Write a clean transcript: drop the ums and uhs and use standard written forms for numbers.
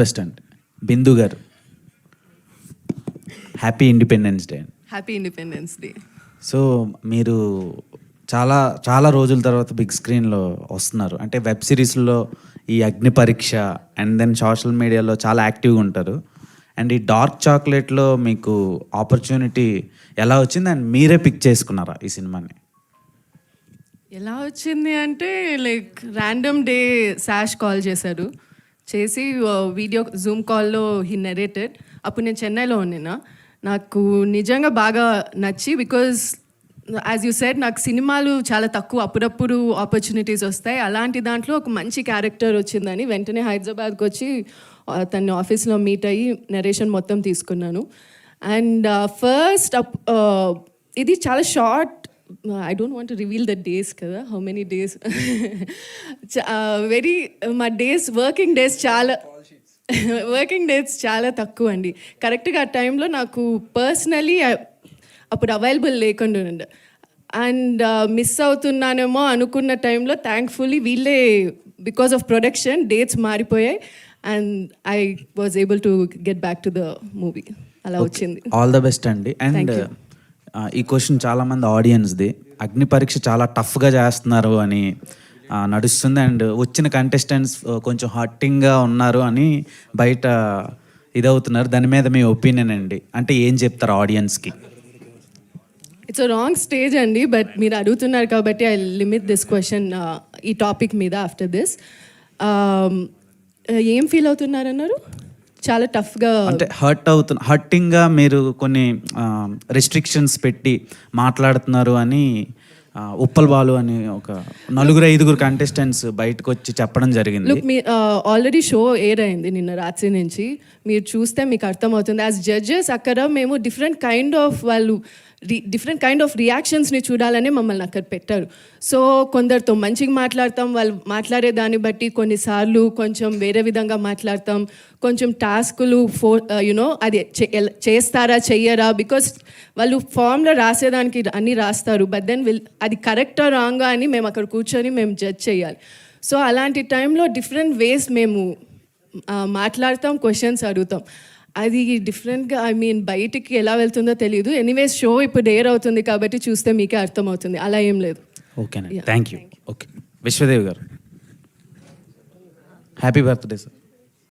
Best అండి బిందు గారు. Happy independence day. Happy independence day. So మీరు చాలా చాలా రోజుల తర్వాత బిగ్ స్క్రీన్లో వస్తున్నారు. అంటే వెబ్ సిరీస్లో ఈ అగ్ని పరీక్ష అండ్ దెన్ సోషల్ మీడియాలో చాలా యాక్టివ్గా ఉంటారు. అండ్ ఈ డార్క్ చాక్లెట్లో మీకు ఆపర్చునిటీ ఎలా వచ్చింది అండ్ మీరే పిక్ చేసుకున్నారా ఈ సినిమాని? ఎలా వచ్చింది అంటే లైక్ ర్యాండమ్ డే శాష్ కాల్ చేశారు. చేసి వీడియో జూమ్ కాల్లో హీ నెరేటెడ్. అప్పుడు నేను చెన్నైలో ఉన్నాను. నాకు నిజంగా బాగా నచ్చి, బికాజ్ యాజ్ యూ సెడ్ నాకు సినిమాలు చాలా తక్కువ, అప్పుడప్పుడు ఆపర్చునిటీస్ వస్తాయి. అలాంటి దాంట్లో ఒక మంచి క్యారెక్టర్ వచ్చిందని వెంటనే హైదరాబాద్కి వచ్చి తన ఆఫీస్లో మీట్ అయ్యి నరేషన్ మొత్తం తీసుకున్నాను. అండ్ ఫస్ట్ ఇది చాలా short. I don't want to reveal the days కదా, how many days. మా డేస్ వర్కింగ్ డేస్ చాలా తక్కువ అండి. కరెక్ట్గా ఆ టైంలో నాకు పర్సనలీ అప్పుడు అవైలబుల్ లేకుండా ఉండే అండ్ మిస్ అవుతున్నానేమో అనుకున్న టైంలో థ్యాంక్ఫుల్లీ వీళ్ళే బికాస్ ఆఫ్ ప్రొడక్షన్ డేట్స్ మారిపోయాయి and I was able to get back to the movie. అలా వచ్చింది. ఆల్ ద బెస్ట్ అండి. అండ్ ఈ క్వశ్చన్ చాలామంది ఆడియన్స్ది, అగ్ని పరీక్ష చాలా టఫ్గా చేస్తున్నారు అని నడుస్తుంది. అండ్ వచ్చిన కంటెస్టెంట్స్ కొంచెం హర్టింగ్గా ఉన్నారు అని బయట ఇదవుతున్నారు. దాని మీద మీ ఒపీనియన్ అండి, అంటే ఏం చెప్తారు ఆడియన్స్కి? ఇట్స్ అ రాంగ్ స్టేజ్ అండి, బట్ మీరు అడుగుతున్నారు కాబట్టి ఐ లిమిట్ దిస్ క్వశ్చన్ ఈ టాపిక్ మీద. ఆఫ్టర్ దిస్ ఏం ఫీల్ అవుతున్నారన్నారు? చాలా టఫ్గా అంటే హర్టింగ్గా మీరు కొన్ని రెస్ట్రిక్షన్స్ పెట్టి మాట్లాడుతున్నారు అని ఉప్పల్ బాలు అని ఒక 4-5 కంటెస్టెంట్స్ బయటకు వచ్చి చెప్పడం జరిగింది. లుక్, మీ ఆల్రెడీ షో ఎయిర్ అయింది నిన్న రాత్రి నుంచి. మీరు చూస్తే మీకు అర్థమవుతుంది. యాజ్ జడ్జెస్ అక్కడ మేము డిఫరెంట్ కైండ్ ఆఫ్ రియాక్షన్స్ని చూడాలని మమ్మల్ని అక్కడ పెట్టారు. సో కొందరితో మంచిగా మాట్లాడతాం, వాళ్ళు మాట్లాడే దాన్ని బట్టి కొన్నిసార్లు కొంచెం వేరే విధంగా మాట్లాడతాం. కొంచెం టాస్కులు అది చేస్తారా చెయ్యరా, బికాస్ వాళ్ళు ఫామ్లో రాసేదానికి అన్నీ రాస్తారు, బట్ దెన్ అది కరెక్టా రాంగా అని మేము అక్కడ కూర్చొని మేము జడ్జ్ చేయాలి. సో అలాంటి టైంలో డిఫరెంట్ వేస్ మేము మాట్లాడతాం, క్వశ్చన్స్ అడుగుతాం. అది డిఫరెంట్గా బయటికి ఎలా వెళ్తుందో తెలియదు. ఎనీవేస్ షో ఇప్పుడు ఎయిర్ అవుతుంది కాబట్టి చూస్తే మీకే అర్థమవుతుంది. అలా ఏం లేదు. ఓకేనా, థ్యాంక్ యూ. ఓకే, విశ్వదేవ్ గారు హ్యాపీ బర్త్డే సార్.